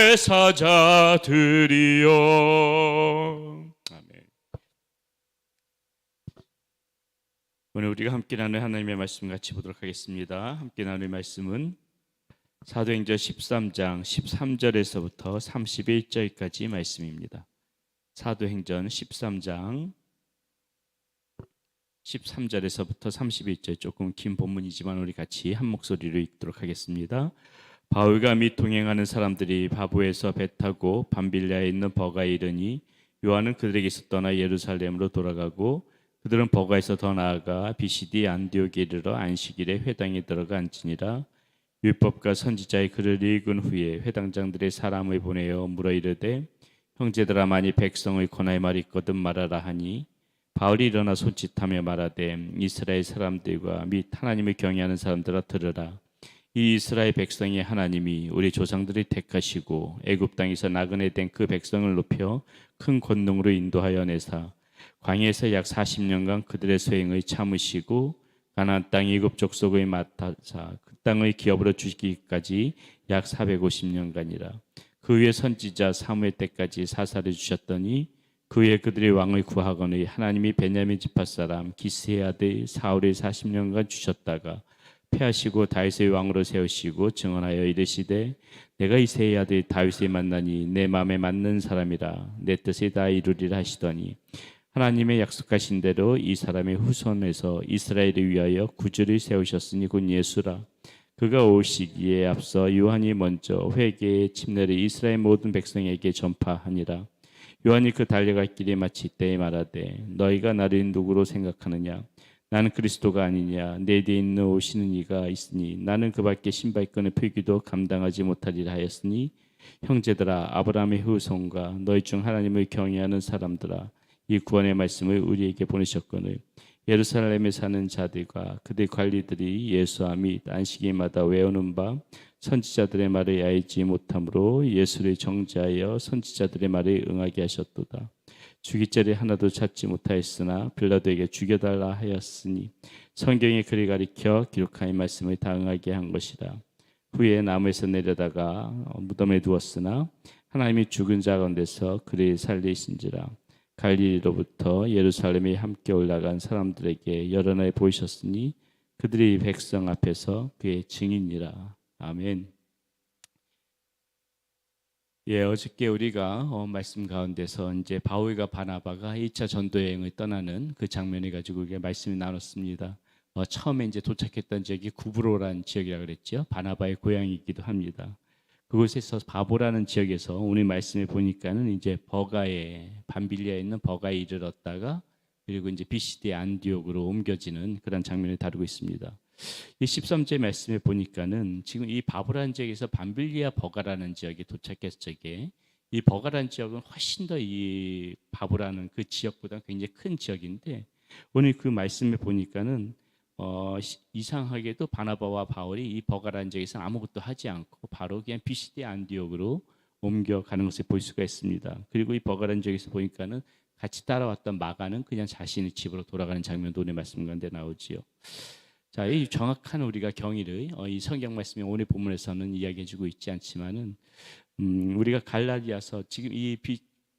제사자들이여. 아멘. 오늘 우리가 함께 나눌 하나님의 말씀 같이 보도록 하겠습니다. 함께 나눌 말씀은 사도행전 13장 13절에서부터 31절까지 말씀입니다. 사도행전 13장 13절에서부터 31절, 조금 긴 본문이지만 우리 같이 한 목소리로 읽도록 하겠습니다. 바울과 및 동행하는 사람들이 바보에서 배 타고 밤빌리아에 있는 버가에 이르니 요한은 그들에게서 떠나 예루살렘으로 돌아가고 그들은 버가에서 더 나아가 비시디 안디옥에 이르러 안식일에 회당에 들어가 앉으니라. 율법과 선지자의 글을 읽은 후에 회당장들의 사람을 보내어 물어 이르되 형제들아, 만일 백성의 권할 말이 있거든 말하라 하니 바울이 일어나 손짓하며 말하되 이스라엘 사람들과 및 하나님을 경외하는 사람들아 들으라. 이 이스라엘 백성의 하나님이 우리 조상들이 택하시고 애굽 땅에서 나그네 된 그 백성을 높여 큰 권능으로 인도하여 내사 광야에서 약 40년간 그들의 소행을 참으시고 가나안 땅 이굽 족속의 맡아사 그 땅의 기업으로 주시기까지 약 450년간이라. 그 후에 선지자 사무엘 때까지 사사를 주셨더니 그 후에 그들이 왕을 구하거니 하나님이 베냐민 지파 사람 기스의 아들 사울을 40년간 주셨다가 패하시고 다윗의 왕으로 세우시고 증언하여 이르시되 내가 이새의 아들 다윗을 만나니 내 마음에 맞는 사람이라 내 뜻을 다 이루리라 하시더니 하나님의 약속하신 대로 이 사람의 후손에서 이스라엘을 위하여 구주를 세우셨으니 곧 예수라. 그가 오시기에 앞서 요한이 먼저 회개의 침례를 이스라엘 모든 백성에게 전파하니라. 요한이 그 달려갈 길에 마치 때에 말하되 너희가 나를 누구로 생각하느냐? 나는 그리스도가 아니냐? 내 뒤에 있는 오시는 이가 있으니 나는 그 밖에 신발끈을 풀기도 감당하지 못하리라 하였으니 형제들아, 아브라함의 후손과 너희 중 하나님을 경외하는 사람들아, 이 구원의 말씀을 우리에게 보내셨거늘 예루살렘에 사는 자들과 그들 관리들이 예수와 및 안식일마다 외우는 바 선지자들의 말을 알지 못함으로 예수를 정죄하여 선지자들의 말을 응하게 하셨도다. 죽일 자리 하나도 찾지 못하였으나 빌라도에게 죽여달라 하였으니 성경에 그를 가리켜 기록한 말씀을 다 응하게 한 것이라. 후에 나무에서 내려다가 무덤에 두었으나 하나님이 죽은 자 가운데서 그를 살리신지라. 갈릴리로부터 예루살렘에 함께 올라간 사람들에게 여러 날 보이셨으니 그들이 백성 앞에서 그의 증인이라. 아멘. 어저께 우리가 말씀 가운데서 이제 바울과 바나바가 1차 전도 여행을 떠나는 그 장면을 가지고 우리가 말씀을 나눴습니다. 처음에 이제 도착했던 지역이 구브로라는 지역이라고 그랬죠. 바나바의 고향이기도 합니다. 그곳에서 바보라는 지역에서 오늘 말씀에 보니까는 이제 버가에 밤빌리아에 있는 버가에 이르렀다가 그리고 이제 비시디 안디옥으로 옮겨지는 그런 장면을 다루고 있습니다. 이 13절 말씀에 보니까는 지금 이 바보라는 지역에서 밤빌리아 버가라는 지역에 도착했을 적에 이 버가라는 지역은 훨씬 더 이 바보라는 그 지역보다 굉장히 큰 지역인데 오늘 그 말씀에 보니까는 이상하게도 바나바와 바울이 이 버가라는 지역에서 아무것도 하지 않고 바로 그냥 비시디 안디옥으로 옮겨가는 것을 볼 수가 있습니다. 그리고 이 버가라는 지역에서 보니까는 같이 따라왔던 마가는 그냥 자신의 집으로 돌아가는 장면도 오늘 말씀 가운데 나오지요. 자, 이 정확한 우리가 경위를 이 성경 말씀이 오늘 본문에서는 이야기해주고 있지 않지만은 우리가 갈라디아서 지금 이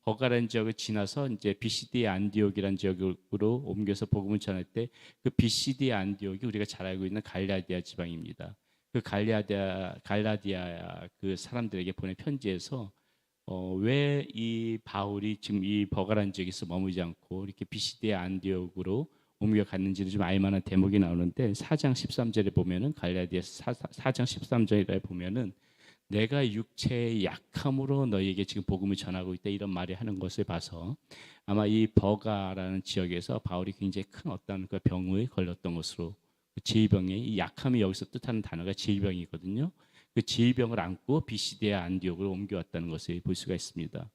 버가라는 지역을 지나서 이제 비시디 안디옥이라는 지역으로 옮겨서 복음을 전할 때 그 비시디 안디옥이 우리가 잘 알고 있는 갈라디아 지방입니다. 그 갈라디아 그 사람들에게 보낸 편지에서 왜 이 바울이 지금 이 버가라는 지역에서 머무지 않고 이렇게 비시디 안디옥으로 옮겨갔는지를 좀 알만한 대목이 나오는데 4장 13절에 보면은 갈라디아서 4장 13절에 보면은 내가 육체의 약함으로 너희에게 지금 복음을 전하고 있다 이런 말을 하는 것을 봐서 아마 이 버가라는 지역에서 바울이 굉장히 큰 어떤 그 병을 걸렸던 것으로 그 질병의 이 약함이 여기서 뜻하는 단어가 질병이거든요. 그 질병을 안고 비시디아 안디옥으로 옮겨왔다는 것을 볼 수가 있습니다.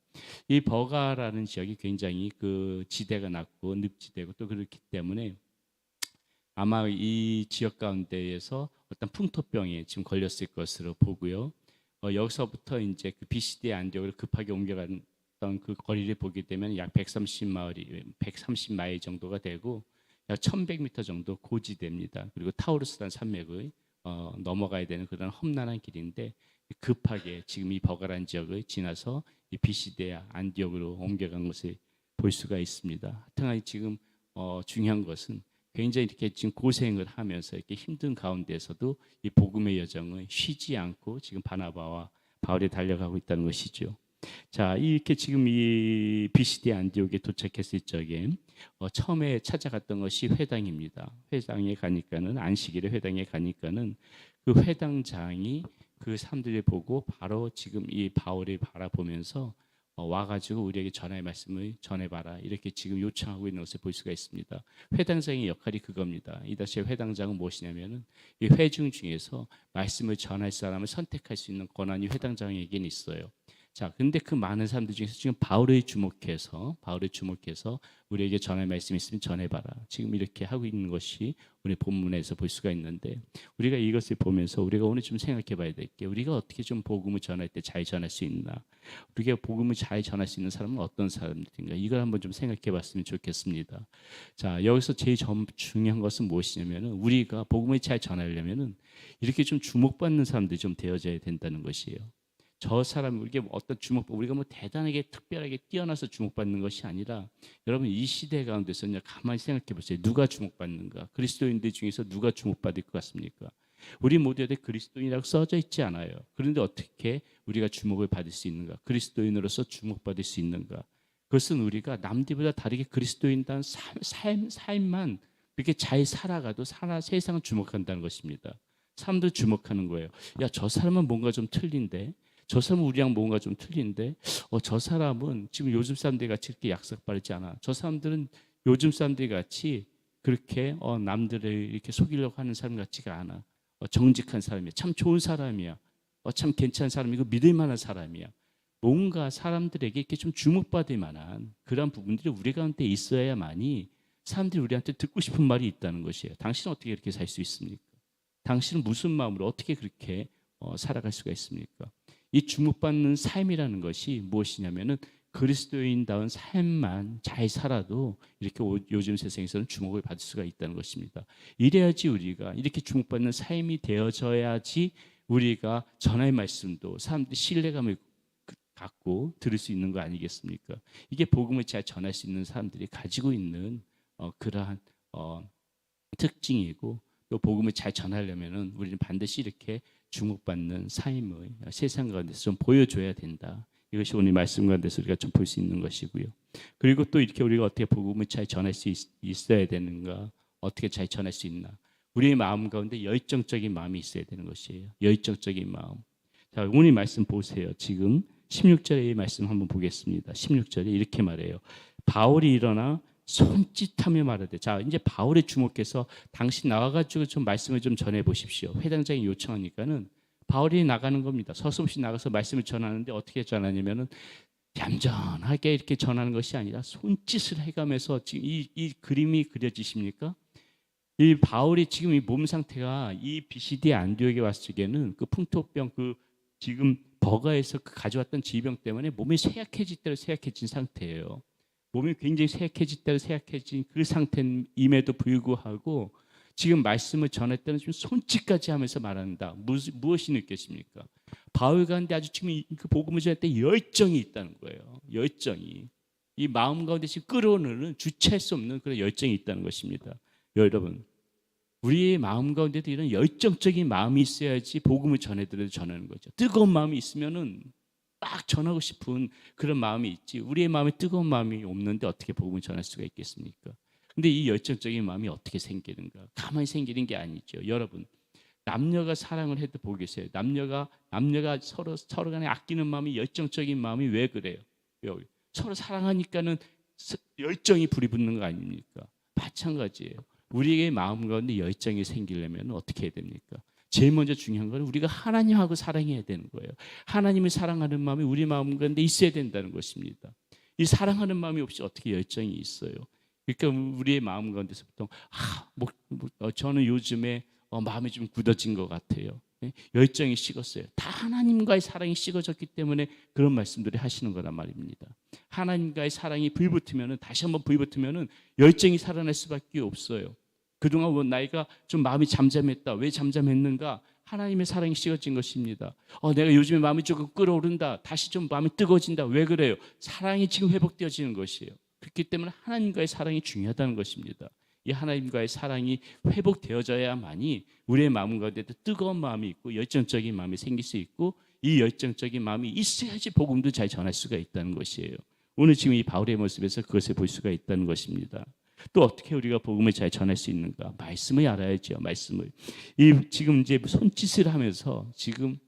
이 버가라는 지역이 굉장히 그 지대가 낮고 늪지대고 또 그렇기 때문에 아마 이 지역 가운데에서 어떤 풍토병에 지금 걸렸을 것으로 보고요. 여기서부터 이제 그 비시디 안디옥으로 급하게 옮겨갔던 그 거리를 보게 되면 약 130마일 정도가 되고 약 1100m 정도 고지대입니다. 그리고 타우르스산 산맥을 넘어가야 되는 그런 험난한 길인데 급하게 지금 이 버가란 지역을 지나서 이 비시디아 안디옥으로 옮겨간 것을 볼 수가 있습니다. 하여튼 지금 중요한 것은 굉장히 이렇게 지금 고생을 하면서 이렇게 힘든 가운데서도 이 복음의 여정을 쉬지 않고 지금 바나바와 바울이 달려가고 있다는 것이죠. 자, 이렇게 지금 이 비시디아 안디옥에 도착했을 적에 처음에 찾아갔던 것이 회당입니다. 회당에 가니까는 안식일에 회당에 가니까는 그 회당장이 그 사람들을 보고 바로 지금 이 바울을 바라보면서 와가지고 우리에게 전하의 말씀을 전해봐라 이렇게 지금 요청하고 있는 것을 볼 수가 있습니다. 회당장의 역할이 그겁니다. 이 당시에 회당장은 무엇이냐면은 이 회중 중에서 말씀을 전할 사람을 선택할 수 있는 권한이 회당장에게는 있어요. 자, 근데 그 많은 사람들 중에서 지금 바울을 주목해서 우리에게 전할 말씀이 있으면 전해봐라. 지금 이렇게 하고 있는 것이 우리 본문에서 볼 수가 있는데 우리가 이것을 보면서 우리가 오늘 좀 생각해봐야 될 게 우리가 어떻게 좀 복음을 전할 때 잘 전할 수 있나? 우리가 복음을 잘 전할 수 있는 사람은 어떤 사람들인가? 이걸 한번 좀 생각해봤으면 좋겠습니다. 자, 여기서 제일 중요한 것은 무엇이냐면은 우리가 복음을 잘 전하려면은 이렇게 좀 주목받는 사람들이 좀 되어져야 된다는 것이에요. 저 사람 우리가 어떤 우리가 뭐 대단하게 특별하게 뛰어나서 주목받는 것이 아니라 여러분 이 시대 가운데서 그냥 가만히 생각해 보세요. 누가 주목받는가? 그리스도인들 중에서 누가 주목받을 것 같습니까? 우리 모두에게 그리스도인이라고 써져 있지 않아요. 그런데 어떻게 우리가 주목을 받을 수 있는가? 그리스도인으로서 주목받을 수 있는가? 그것은 우리가 남들보다 다르게 그리스도인다는 삶만 그렇게 잘 살아가도 세상은 주목한다는 것입니다. 사람들 주목하는 거예요. 야, 저 사람은 뭔가 좀 틀린데 저 사람은 우리랑 뭔가 좀 틀린데 저 사람은 지금 요즘 사람들 같이 이렇게 약삭 빠르지 않아. 저 사람들은 요즘 사람들 같이 그렇게 남들을 이렇게 속이려고 하는 사람 같지가 않아. 정직한 사람이야. 참 좋은 사람이야. 참 괜찮은 사람이고 믿을 만한 사람이야. 뭔가 사람들에게 이렇게 좀 주목받을 만한 그런 부분들이 우리 가운데 있어야만이 사람들이 우리한테 듣고 싶은 말이 있다는 것이에요. 당신은 어떻게 이렇게 살 수 있습니까? 당신은 무슨 마음으로 어떻게 그렇게 살아갈 수가 있습니까? 이 주목받는 삶이라는 것이 무엇이냐면은 그리스도인다운 삶만 잘 살아도 이렇게 요즘 세상에서는 주목을 받을 수가 있다는 것입니다. 이래야지 우리가 이렇게 주목받는 삶이 되어져야지 우리가 전할 말씀도 사람들이 신뢰감을 갖고 들을 수 있는 거 아니겠습니까? 이게 복음을 잘 전할 수 있는 사람들이 가지고 있는 그러한 특징이고 또 복음을 잘 전하려면은 우리는 반드시 이렇게 주목받는 삶을 세상 가운데서 좀 보여줘야 된다. 이것이 오늘 말씀 가운데서 우리가 좀 볼 수 있는 것이고요. 그리고 또 이렇게 우리가 어떻게 복음을 잘 전할 수 있어야 되는가? 어떻게 잘 전할 수 있나? 우리의 마음 가운데 열정적인 마음이 있어야 되는 것이에요. 열정적인 마음. 자, 오늘 말씀 보세요. 지금 16절의 말씀 한번 보겠습니다. 16절에 이렇게 말해요. 바울이 일어나 손짓하며 말하되. 자, 이제 바울에 주목해서 당신 나와가지고 좀 말씀을 좀 전해 보십시오. 회당장이 요청하니까는 바울이 나가는 겁니다. 서슴없이 나가서 말씀을 전하는데 어떻게 전하냐면은 얌전하게 이렇게 전하는 것이 아니라 손짓을 해가면서 지금 이 그림이 그려지십니까? 이 바울이 지금 이 몸 상태가 이 비시디아 안디옥에 왔을 적에는 그 풍토병 지금 버가에서 가져왔던 질병 때문에 몸이 쇠약해진 상태예요. 몸이 굉장히 쇠약해진 그 상태임에도 불구하고 지금 말씀을 전할 때는 지금 손짓까지 하면서 말한다. 무엇이 느껴집니까? 바울 가운데 아주 지금 그 복음을 전할 때 열정이 있다는 거예요. 열정이. 이 마음 가운데 지금 끌어오는 주체할 수 없는 그런 열정이 있다는 것입니다. 여러분, 우리의 마음 가운데도 이런 열정적인 마음이 있어야지 복음을 전해드려도 전하는 거죠. 뜨거운 마음이 있으면은 막 전하고 싶은 그런 마음이 있지. 우리의 마음에 뜨거운 마음이 없는데 어떻게 복음을 전할 수가 있겠습니까? 근데 이 열정적인 마음이 어떻게 생기는가? 가만히 생기는 게 아니죠. 여러분, 남녀가 사랑을 해도 보겠어요. 남녀가 서로 간에 아끼는 마음이 열정적인 마음이 왜 그래요? 서로 사랑하니까는 열정이 불이 붙는 거 아닙니까? 마찬가지예요. 우리의 마음 가운데 열정이 생기려면 어떻게 해야 됩니까? 제일 먼저 중요한 건 우리가 하나님하고 사랑해야 되는 거예요. 하나님을 사랑하는 마음이 우리 마음 가운데 있어야 된다는 것입니다. 이 사랑하는 마음이 없이 어떻게 열정이 있어요? 그러니까 우리의 마음 가운데서부터 저는 요즘에 마음이 좀 굳어진 것 같아요. 열정이 식었어요. 다 하나님과의 사랑이 식어졌기 때문에 그런 말씀들을 하시는 거란 말입니다. 하나님과의 사랑이 불붙으면은 다시 한번 불붙으면은 열정이 살아날 수밖에 없어요. 그동안 나이가 좀 마음이 잠잠했다. 왜 잠잠했는가? 하나님의 사랑이 식어진 것입니다. 내가 요즘에 마음이 조금 끓어오른다. 다시 좀 마음이 뜨거워진다. 왜 그래요? 사랑이 지금 회복되어지는 것이에요. 그렇기 때문에 하나님과의 사랑이 중요하다는 것입니다. 이 하나님과의 사랑이 회복되어져야만이 우리의 마음 가운데도 뜨거운 마음이 있고 열정적인 마음이 생길 수 있고, 이 열정적인 마음이 있어야지 복음도 잘 전할 수가 있다는 것이에요. 오늘 지금 이 바울의 모습에서 그것을 볼 수가 있다는 것입니다. 또 어떻게 우리가 복음을 잘 전할 수 있는가? 말씀을 알아야죠. 말씀을. 지금 이제 손짓을 하면서 지금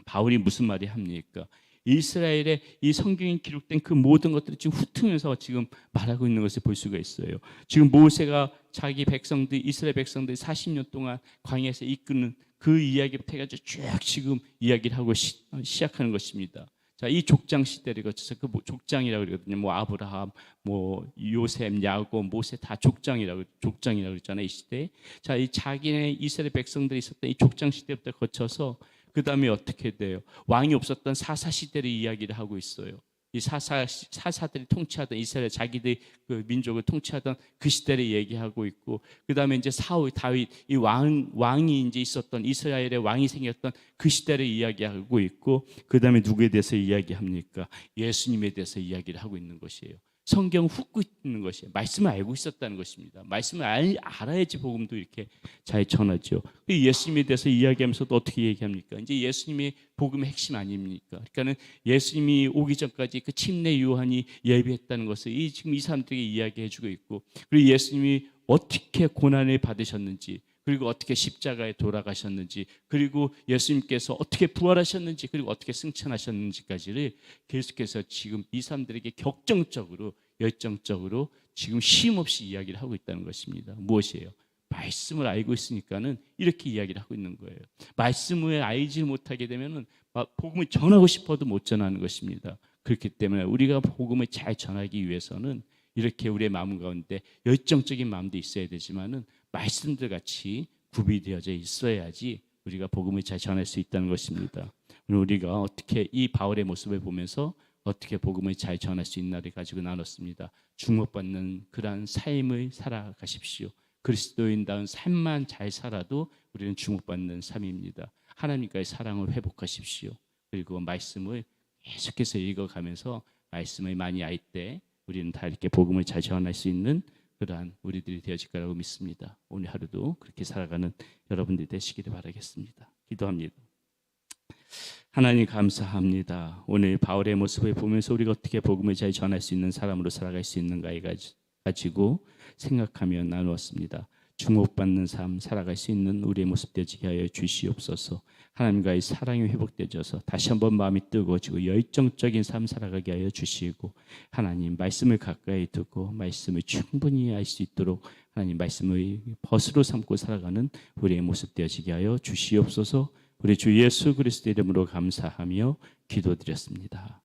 바울이 무슨 말이 합니까? 이스라엘의 이 성경에 기록된 그 모든 것들을 지금 훑으면서 지금 말하고 있는 것을 볼 수가 있어요. 지금 모세가 자기 백성들, 이스라엘 백성들 40년 동안 광야에서 이끄는 그 이야기부터 해가지고 쭉 지금 이야기를 하고 시작하는 것입니다. 자, 이 족장 시대를 거쳐서 그 족장이라고 그러거든요. 뭐 아브라함, 뭐 요셉, 야곱, 모세 다 족장이라고 그랬잖아요. 이 시대. 자, 이 자기네 이스라엘 백성들이 있었던 이 족장 시대부터 거쳐서 그 다음에 어떻게 돼요? 왕이 없었던 사사 시대를 이야기를 하고 있어요. 이 사사들이 통치하던 이스라엘 자기들 그 민족을 통치하던 그 시대를 얘기하고 있고, 그 다음에 이제 사울, 다윗 이 왕이 이제 있었던 이스라엘의 왕이 생겼던 그 시대를 이야기하고 있고, 그 다음에 누구에 대해서 이야기합니까? 예수님에 대해서 이야기를 하고 있는 것이에요. 성경 훑고 있는 것이에요. 말씀을 알고 있었다는 것입니다. 말씀을 알아야지 복음도 이렇게 잘 전하죠. 예수님에 대해서 이야기하면서도 어떻게 얘기합니까? 이제 예수님이 복음의 핵심 아닙니까? 그러니까는 예수님이 오기 전까지 그 침례 요한이 예비했다는 것을 지금 이 사람들에게 이야기해주고 있고, 그리고 예수님이 어떻게 고난을 받으셨는지, 그리고 어떻게 십자가에 돌아가셨는지, 그리고 예수님께서 어떻게 부활하셨는지, 그리고 어떻게 승천하셨는지까지를 계속해서 지금 이 사람들에게 격정적으로 열정적으로 지금 쉼없이 이야기를 하고 있다는 것입니다. 무엇이에요? 말씀을 알고 있으니까는 이렇게 이야기를 하고 있는 거예요. 말씀을 알지 못하게 되면은 복음을 전하고 싶어도 못 전하는 것입니다. 그렇기 때문에 우리가 복음을 잘 전하기 위해서는 이렇게 우리의 마음 가운데 열정적인 마음도 있어야 되지만은 말씀들 같이 구비되어져 있어야지 우리가 복음을 잘 전할 수 있다는 것입니다. 우리가 어떻게 이 바울의 모습을 보면서 어떻게 복음을 잘 전할 수 있나를 가지고 나눴습니다. 주목받는 그러한 삶을 살아가십시오. 그리스도인다운 삶만 잘 살아도 우리는 주목받는 삶입니다. 하나님과의 사랑을 회복하십시오. 그리고 말씀을 계속해서 읽어가면서 말씀을 많이 알 때 우리는 다 이렇게 복음을 잘 전할 수 있는 그러한 우리들이 되어질 거라고 믿습니다. 오늘 하루도 그렇게 살아가는 여러분들이 되시기를 바라겠습니다. 기도합니다. 하나님 감사합니다. 오늘 바울의 모습을 보면서 우리가 어떻게 복음을 잘 전할 수 있는 사람으로 살아갈 수 있는가에 가지고 생각하며 나누었습니다. 주목받는 삶 살아갈 수 있는 우리의 모습 되지게 하여 주시옵소서. 하나님과의 사랑이 회복되어져서 다시 한번 마음이 뜨거워지고 열정적인 삶 살아가게 하여 주시고, 하나님 말씀을 가까이 두고 말씀을 충분히 알 수 있도록 하나님 말씀의 벗으로 삼고 살아가는 우리의 모습 되어지게 하여 주시옵소서. 우리 주 예수 그리스도 이름으로 감사하며 기도드렸습니다.